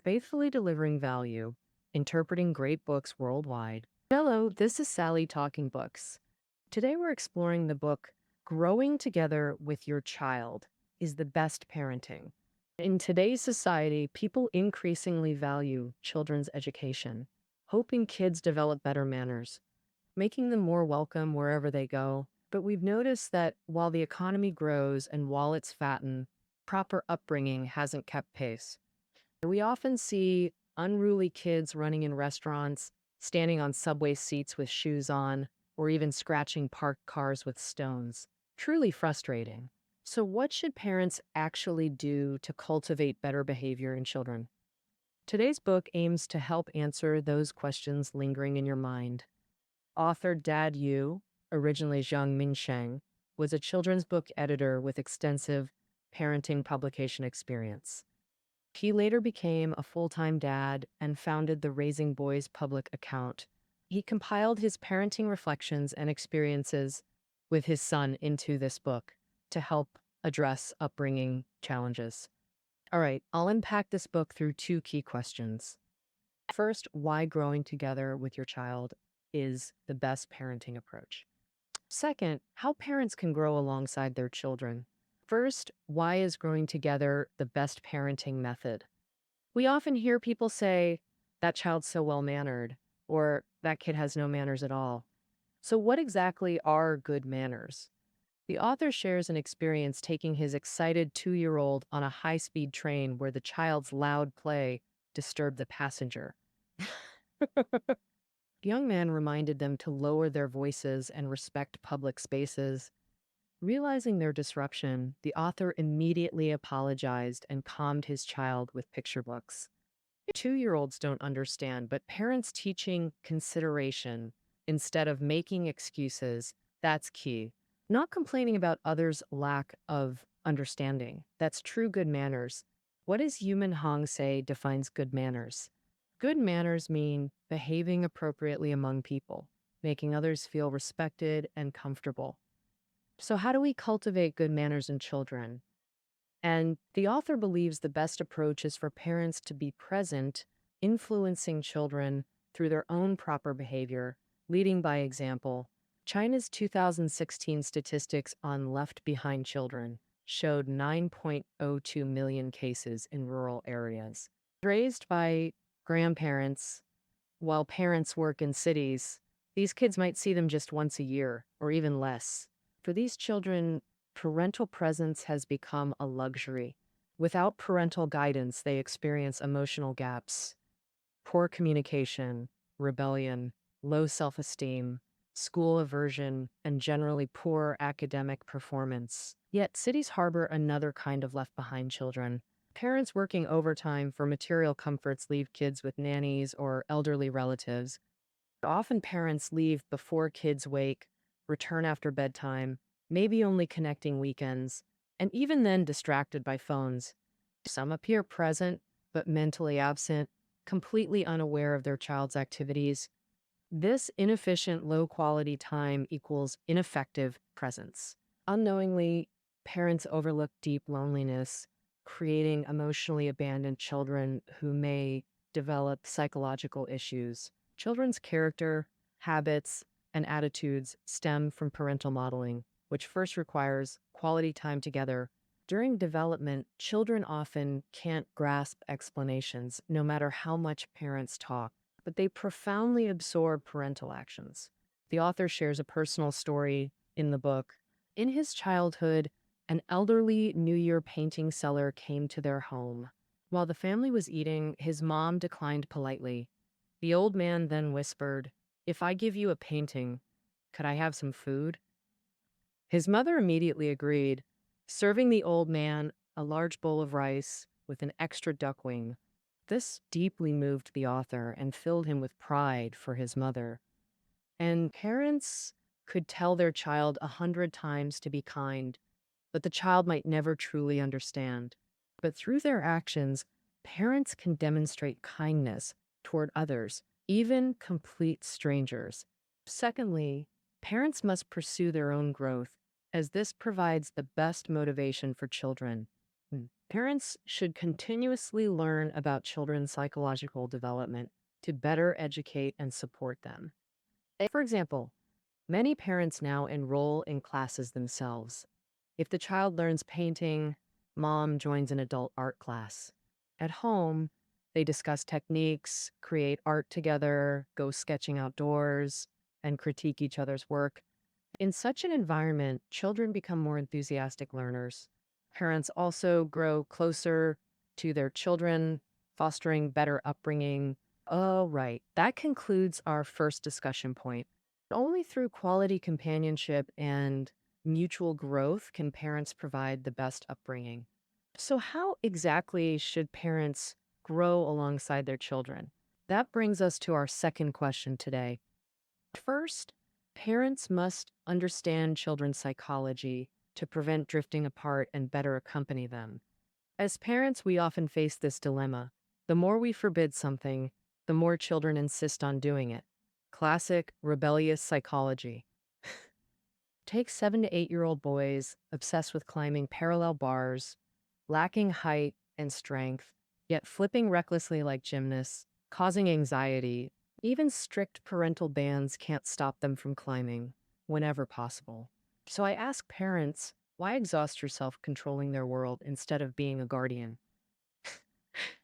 faithfully delivering value, interpreting great books worldwide. Hello, this is Sally talking books. Today we're exploring the book Growing Together with Your Child is the Best Parenting. In today's society, people increasingly value children's education, hoping kids develop better manners, making them more welcome wherever they go. But we've noticed that while the economy grows and wallets fatten, proper upbringing hasn't kept pace. We often see unruly kids running in restaurants, standing on subway seats with shoes on, or even scratching parked cars with stones. Truly frustrating. So, what should parents actually do to cultivate better behavior in children? Today's book aims to help answer those questions lingering in your mind. Author Dad Yu, originally Zhang Minsheng, was a children's book editor with extensive parenting publication experience. He later became a full-time dad and founded the Raising Boys public account. He compiled his parenting reflections and experiences with his son into this book to help address upbringing challenges. All right, I'll unpack this book through two key questions. First, why growing together with your child is the best parenting approach. Second, how parents can grow alongside their children. First, why is growing together the best parenting method? We often hear people say, that child's so well mannered, or that kid has no manners at all. So, what exactly are good manners? The author shares an experience taking his excited 2-year-old on a high speed train where the child's loud play disturbed the passenger. The young man reminded them to lower their voices and respect public spaces. Realizing their disruption, the author immediately apologized and calmed his child with picture books. 2-year-olds don't understand, but parents teaching consideration instead of making excuses, that's key. Not complaining about others' lack of understanding. That's true good manners. What does Human Hong say defines good manners? Good manners mean behaving appropriately among people, making others feel respected and comfortable. So, how do we cultivate good manners in children? And the author believes the best approach is for parents to be present, influencing children through their own proper behavior, leading by example. China's 2016 statistics on left behind children showed 9.02 million cases in rural areas. Raised by grandparents while parents work in cities, these kids might see them just once a year or even less. For these children, parental presence has become a luxury. Without parental guidance, they experience emotional gaps, poor communication, rebellion, low self-esteem, school aversion, and generally poor academic performance. Yet cities harbor another kind of left-behind children. Parents working overtime for material comforts leave kids with nannies or elderly relatives. Often parents leave before kids wake, return after bedtime, maybe only connecting weekends, and even then distracted by phones. Some appear present, but mentally absent, completely unaware of their child's activities. This inefficient, low-quality time equals ineffective presence. Unknowingly, parents overlook deep loneliness, creating emotionally abandoned children who may develop psychological issues. Children's character, habits, and attitudes stem from parental modeling, which first requires quality time together. During development, children often can't grasp explanations, no matter how much parents talk, but they profoundly absorb parental actions. The author shares a personal story in the book. In his childhood, an elderly New Year painting seller came to their home. While the family was eating, his mom declined politely. The old man then whispered, "If I give you a painting, could I have some food?" His mother immediately agreed, serving the old man a large bowl of rice with an extra duck wing. This deeply moved the author and filled him with pride for his mother. And parents could tell their child 100 times to be kind, but the child might never truly understand. But through their actions, parents can demonstrate kindness toward others, even complete strangers. Secondly, parents must pursue their own growth, as this provides the best motivation for children. Parents should continuously learn about children's psychological development to better educate and support them. For example, many parents now enroll in classes themselves. If the child learns painting, mom joins an adult art class. At home, they discuss techniques, create art together, go sketching outdoors, and critique each other's work. In such an environment, children become more enthusiastic learners. Parents also grow closer to their children, fostering better upbringing. Oh, right. That concludes our first discussion point. Only through quality companionship and mutual growth can parents provide the best upbringing. So, how exactly should parents grow alongside their children? That brings us to our second question today. First, parents must understand children's psychology to prevent drifting apart and better accompany them. As parents, we often face this dilemma. The more we forbid something, the more children insist on doing it. Classic rebellious psychology. Take 7 to 8-year-old boys obsessed with climbing parallel bars, lacking height and strength, yet flipping recklessly like gymnasts, causing anxiety. Even strict parental bans can't stop them from climbing whenever possible. So I ask parents, why exhaust yourself controlling their world instead of being a guardian?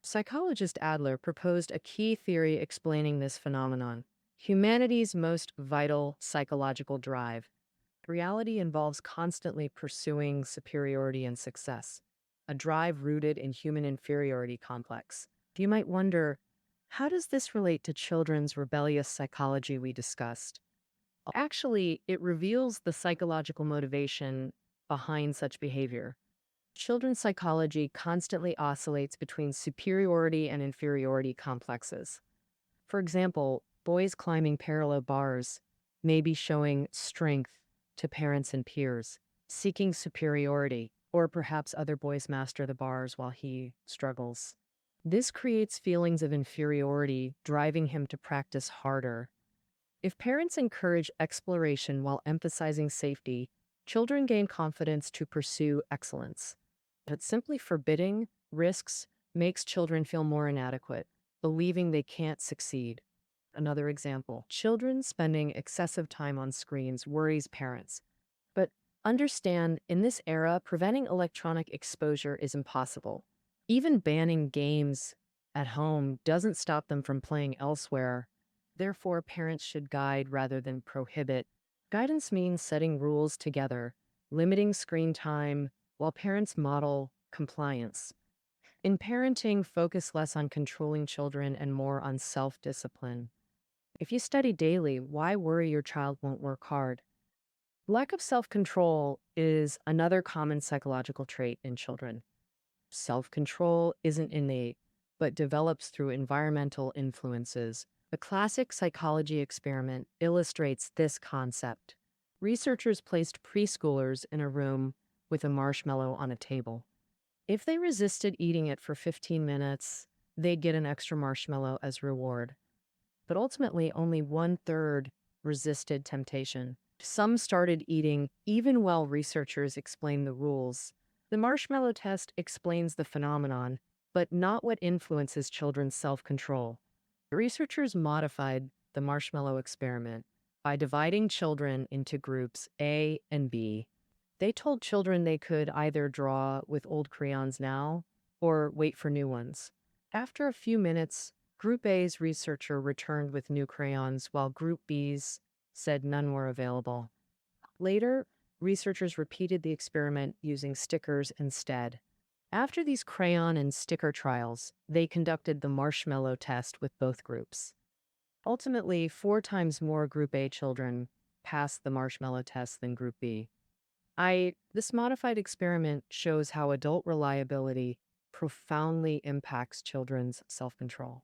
Psychologist Adler proposed a key theory explaining this phenomenon: humanity's most vital psychological drive. Reality involves constantly pursuing superiority and success, a drive rooted in human inferiority complex. You might wonder, how does this relate to children's rebellious psychology we discussed? Actually, it reveals the psychological motivation behind such behavior. Children's psychology constantly oscillates between superiority and inferiority complexes. For example, boys climbing parallel bars may be showing strength to parents and peers, seeking superiority, or perhaps other boys master the bars while he struggles. This creates feelings of inferiority, driving him to practice harder. If parents encourage exploration while emphasizing safety, children gain confidence to pursue excellence. But simply forbidding risks makes children feel more inadequate, believing they can't succeed. Another example, children spending excessive time on screens worries parents. But understand, in this era, preventing electronic exposure is impossible. Even banning games at home doesn't stop them from playing elsewhere. Therefore, parents should guide rather than prohibit. Guidance means setting rules together, limiting screen time, while parents model compliance. In parenting, focus less on controlling children and more on self-discipline. If you study daily, why worry your child won't work hard? Lack of self-control is another common psychological trait in children. Self-control isn't innate, but develops through environmental influences. The classic psychology experiment illustrates this concept. Researchers placed preschoolers in a room with a marshmallow on a table. If they resisted eating it for 15 minutes, they'd get an extra marshmallow as reward. But ultimately, only 1/3 resisted temptation. Some started eating even while researchers explained the rules. The marshmallow test explains the phenomenon, but not what influences children's self-control. Researchers modified the marshmallow experiment by dividing children into groups A and B. They told children they could either draw with old crayons now or wait for new ones. After a few minutes, Group A's researcher returned with new crayons, while Group B's said none were available. Later, researchers repeated the experiment using stickers instead. After these crayon and sticker trials, they conducted the marshmallow test with both groups. Ultimately, 4 times more Group A children passed the marshmallow test than Group B. This modified experiment shows how adult reliability profoundly impacts children's self-control.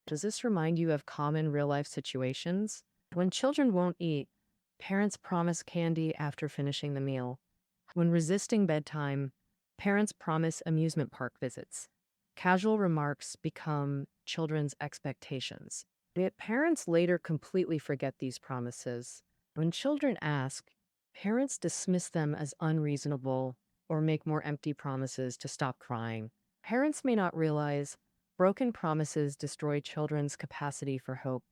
Does this remind you of common real-life situations? When children won't eat, parents promise candy after finishing the meal. When resisting bedtime, parents promise amusement park visits. Casual remarks become children's expectations. Yet parents later completely forget these promises. When children ask, parents dismiss them as unreasonable or make more empty promises to stop crying. Parents may not realize broken promises destroy children's capacity for hope.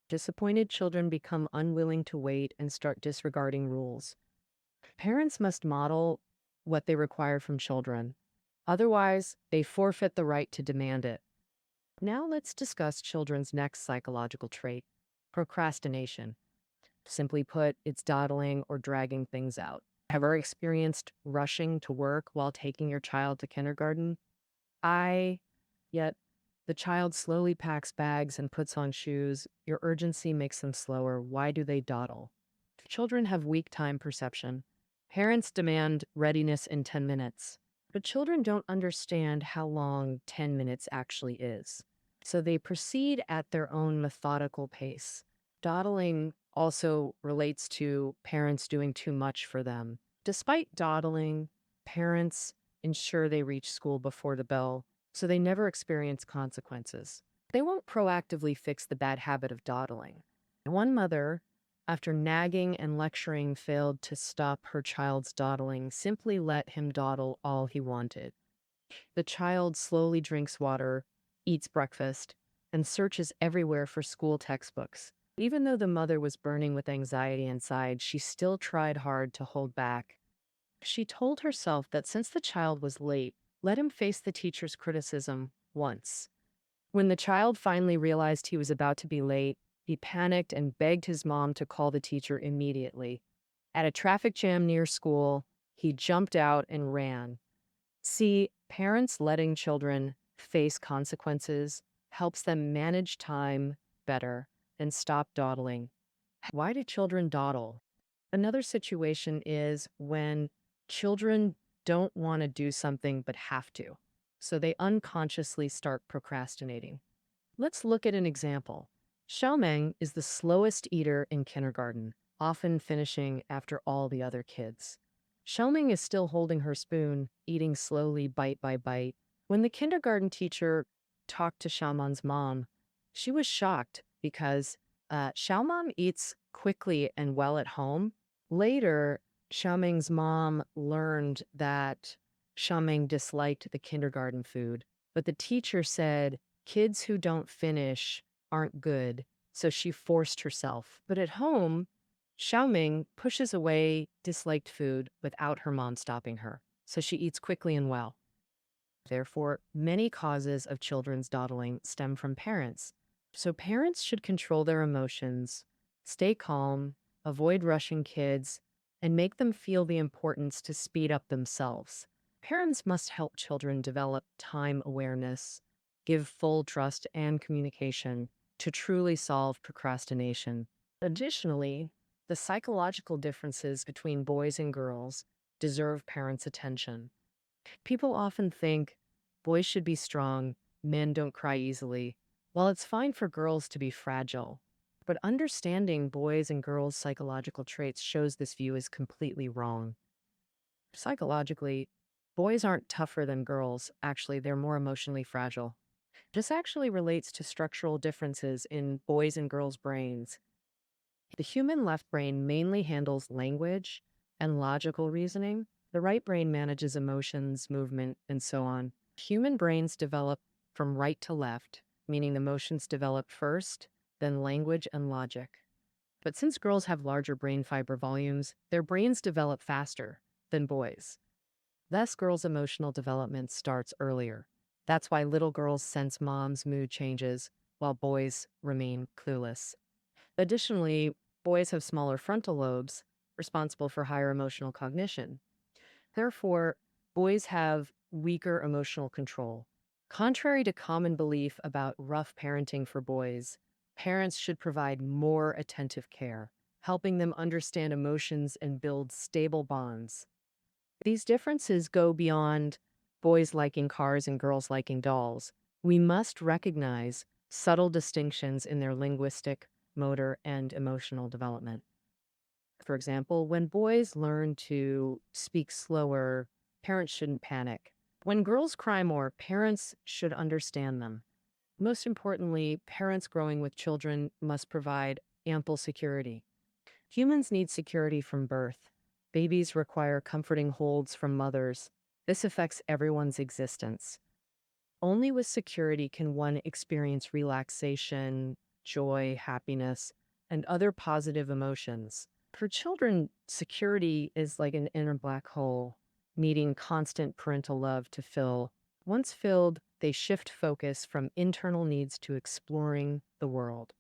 Disappointed children become unwilling to wait and start disregarding rules. Parents must model what they require from children. Otherwise, they forfeit the right to demand it. Now let's discuss children's next psychological trait, procrastination. Simply put, it's dawdling or dragging things out. Ever experienced rushing to work while taking your child to kindergarten? Yet the child slowly packs bags and puts on shoes. Your urgency makes them slower. Why do they dawdle? Children have weak time perception. Parents demand readiness in 10 minutes, but children don't understand how long 10 minutes actually is. So they proceed at their own methodical pace. Dawdling also relates to parents doing too much for them. Despite dawdling, parents ensure they reach school before the bell, so they never experience consequences. They won't proactively fix the bad habit of dawdling. One mother, after nagging and lecturing, failed to stop her child's dawdling, simply let him dawdle all he wanted. The child slowly drinks water, eats breakfast, and searches everywhere for school textbooks. Even though the mother was burning with anxiety inside, she still tried hard to hold back. She told herself that since the child was late, let him face the teacher's criticism once. When the child finally realized he was about to be late, he panicked and begged his mom to call the teacher immediately. At a traffic jam near school, he jumped out and ran. See, parents letting children face consequences helps them manage time better and stop dawdling. Why do children dawdle? Another situation is when children don't want to do something but have to, so they unconsciously start procrastinating. Let's look at an example. Xiaomeng is the slowest eater in kindergarten, often finishing after all the other kids. Xiaoming is still holding her spoon, eating slowly bite by bite. When the kindergarten teacher talked to Xiaomeng's mom, she was shocked because Xiaomeng eats quickly and well at home. Later, Xiaoming's mom learned that Xiaoming disliked the kindergarten food, but the teacher said kids who don't finish aren't good, so she forced herself. But at home, Xiaoming pushes away disliked food without her mom stopping her, so she eats quickly and well. Therefore, many causes of children's dawdling stem from parents. So parents should control their emotions, stay calm, avoid rushing kids, and make them feel the importance to speed up themselves. Parents must help children develop time awareness, give full trust and communication to truly solve procrastination. Additionally, the psychological differences between boys and girls deserve parents' attention. People often think boys should be strong, men don't cry easily. While it's fine for girls to be fragile, but understanding boys' and girls' psychological traits shows this view is completely wrong. Psychologically, boys aren't tougher than girls. Actually, they're more emotionally fragile. This actually relates to structural differences in boys' and girls' brains. The human left brain mainly handles language and logical reasoning. The right brain manages emotions, movement, and so on. Human brains develop from right to left, meaning emotions develop first, then language and logic. But since girls have larger brain fiber volumes, their brains develop faster than boys. Thus, girls' emotional development starts earlier. That's why little girls sense mom's mood changes, while boys remain clueless. Additionally, boys have smaller frontal lobes, responsible for higher emotional cognition. Therefore, boys have weaker emotional control. Contrary to common belief about rough parenting for boys, parents should provide more attentive care, helping them understand emotions and build stable bonds. These differences go beyond boys liking cars and girls liking dolls. We must recognize subtle distinctions in their linguistic, motor, and emotional development. For example, when boys learn to speak slower, parents shouldn't panic. When girls cry more, parents should understand them. Most importantly, parents growing with children must provide ample security. Humans need security from birth. Babies require comforting holds from mothers, This affects everyone's existence. Only with security can one experience relaxation, joy, happiness, and other positive emotions. For children, security is like an inner black hole, needing constant parental love to fill. Once filled, they shift focus from internal needs to exploring the world.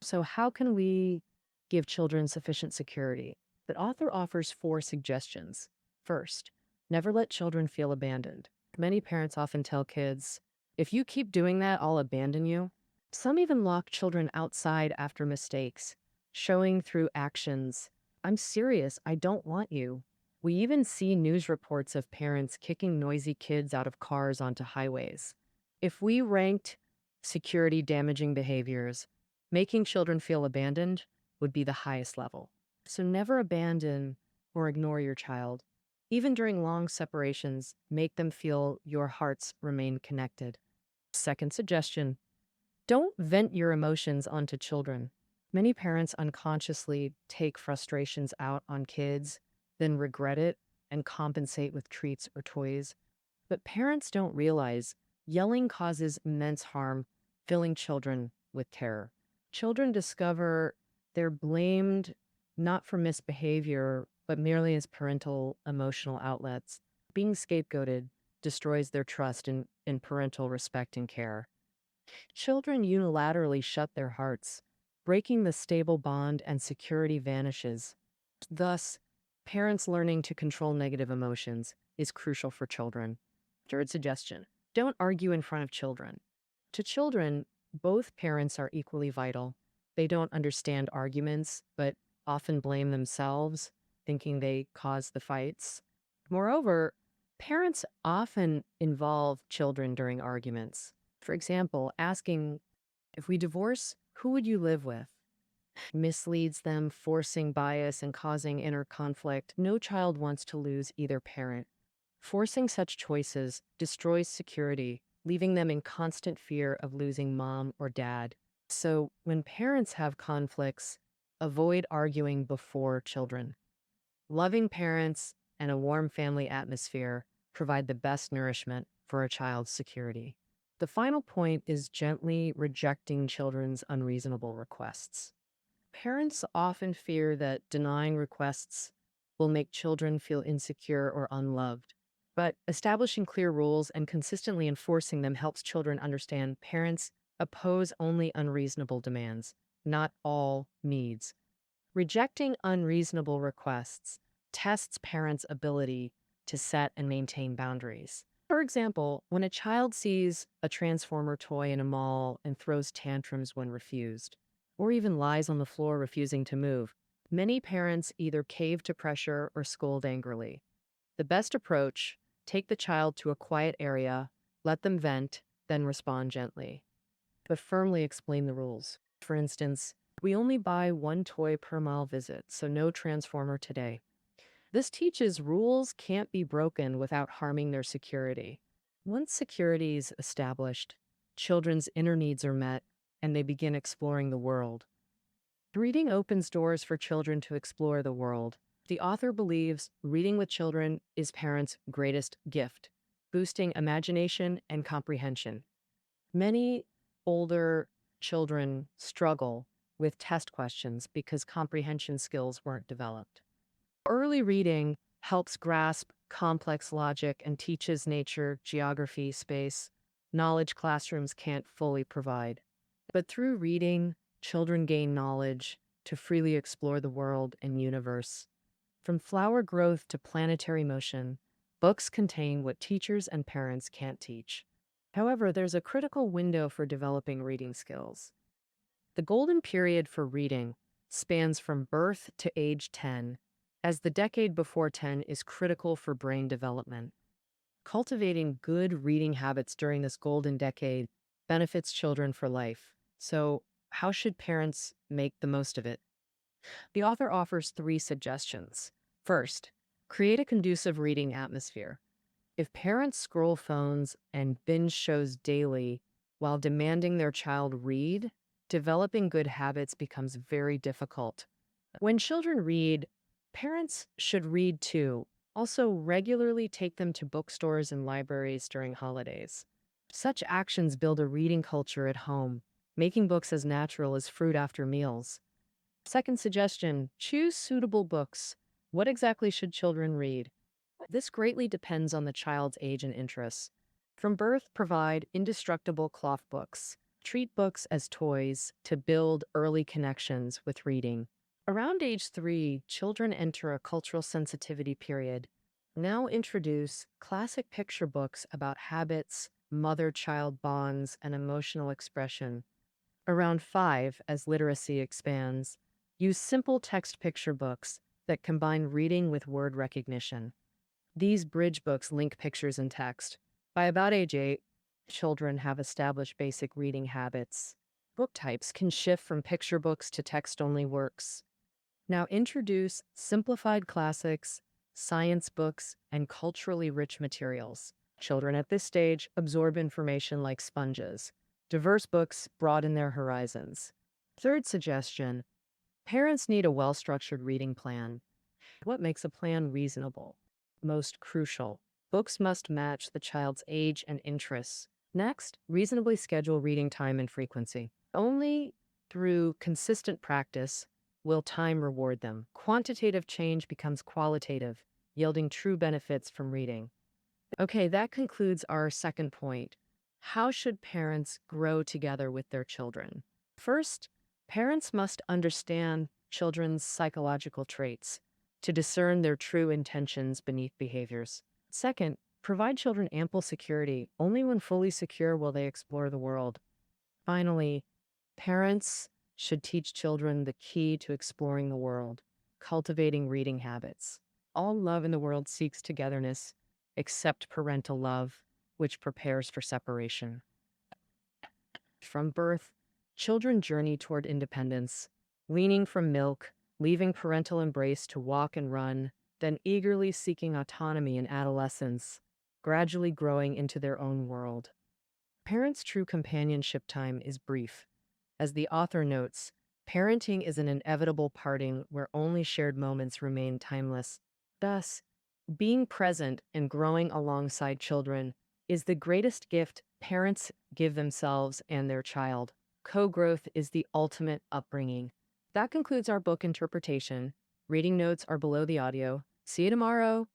So, how can we give children sufficient security? The author offers 4 suggestions. First, never let children feel abandoned. Many parents often tell kids, if you keep doing that, I'll abandon you. Some even lock children outside after mistakes, showing through actions, I'm serious, I don't want you. We even see news reports of parents kicking noisy kids out of cars onto highways. If we ranked security damaging behaviors, making children feel abandoned would be the highest level. So never abandon or ignore your child. Even during long separations, make them feel your hearts remain connected. Second suggestion, don't vent your emotions onto children. Many parents unconsciously take frustrations out on kids, then regret it and compensate with treats or toys. But parents don't realize yelling causes immense harm, filling children with terror. Children discover they're blamed not for misbehavior, but merely as parental emotional outlets. Being scapegoated destroys their trust in parental respect and care. Children unilaterally shut their hearts, breaking the stable bond and security vanishes. Thus, parents learning to control negative emotions is crucial for children. Third suggestion, don't argue in front of children. To children, both parents are equally vital. They don't understand arguments, but often blame themselves, thinking they caused the fights. Moreover, parents often involve children during arguments. For example, asking, if we divorce, who would you live with? Misleads them, forcing bias and causing inner conflict. No child wants to lose either parent. Forcing such choices destroys security, leaving them in constant fear of losing mom or dad. So, when parents have conflicts, avoid arguing before children. Loving parents and a warm family atmosphere provide the best nourishment for a child's security. The final point is gently rejecting children's unreasonable requests. Parents often fear that denying requests will make children feel insecure or unloved. But establishing clear rules and consistently enforcing them helps children understand parents oppose only unreasonable demands, not all needs. Rejecting unreasonable requests tests parents' ability to set and maintain boundaries. For example, when a child sees a transformer toy in a mall and throws tantrums when refused, or even lies on the floor refusing to move, many parents either cave to pressure or scold angrily. The best approach, take the child to a quiet area, let them vent, then respond gently, but firmly explain the rules. For instance, we only buy 1 toy per mall visit, so no transformer today. This teaches rules can't be broken without harming their security. Once security is established, children's inner needs are met and they begin exploring the world. Reading opens doors for children to explore the world. The author believes reading with children is parents' greatest gift, boosting imagination and comprehension. Many older children struggle with test questions because comprehension skills weren't developed. Early reading helps grasp complex logic and teaches nature, geography, space, knowledge classrooms can't fully provide. But through reading, children gain knowledge to freely explore the world and universe. From flower growth to planetary motion, books contain what teachers and parents can't teach. However, there's a critical window for developing reading skills. The golden period for reading spans from birth to age 10, as the decade before 10 is critical for brain development. Cultivating good reading habits during this golden decade benefits children for life. So, how should parents make the most of it? The author offers 3 suggestions. First, create a conducive reading atmosphere. If parents scroll phones and binge shows daily while demanding their child read, developing good habits becomes very difficult. When children read, parents should read too, Also, regularly take them to bookstores and libraries during holidays. Such actions build a reading culture at home, making books as natural as fruit after meals. Second suggestion, choose suitable books. What exactly should children read? This greatly depends on the child's age and interests. From birth, provide indestructible cloth books. Treat books as toys to build early connections with reading. Around age 3, children enter a cultural sensitivity period. Now introduce classic picture books about habits, mother child bonds, and emotional expression. Around 5, as literacy expands, use simple text picture books that combine reading with word recognition. These bridge books link pictures and text. By about age 8, children have established basic reading habits. Book types can shift from picture books to text only works. Now introduce simplified classics, science books, and culturally rich materials. Children at this stage absorb information like sponges. Diverse books broaden their horizons. Third suggestion, parents need a well structured reading plan. What makes a plan reasonable? Most crucial, books must match the child's age and interests. Next, reasonably schedule reading time and frequency. Only through consistent practice will time reward them. Quantitative change becomes qualitative, yielding true benefits from reading. Okay, that concludes our second point. How should parents grow together with their children? First, parents must understand children's psychological traits to discern their true intentions beneath behaviors. Second, provide children ample security. Only when fully secure will they explore the world. Finally, parents should teach children the key to exploring the world, cultivating reading habits. All love in the world seeks togetherness, except parental love, which prepares for separation. From birth, children journey toward independence, weaning from milk, leaving parental embrace to walk and run, then eagerly seeking autonomy in adolescence, gradually growing into their own world. Parents' true companionship time is brief. As the author notes, parenting is an inevitable parting where only shared moments remain timeless. Thus, being present and growing alongside children is the greatest gift parents give themselves and their child. Co growth is the ultimate upbringing. That concludes our book interpretation. Reading notes are below the audio. See you tomorrow.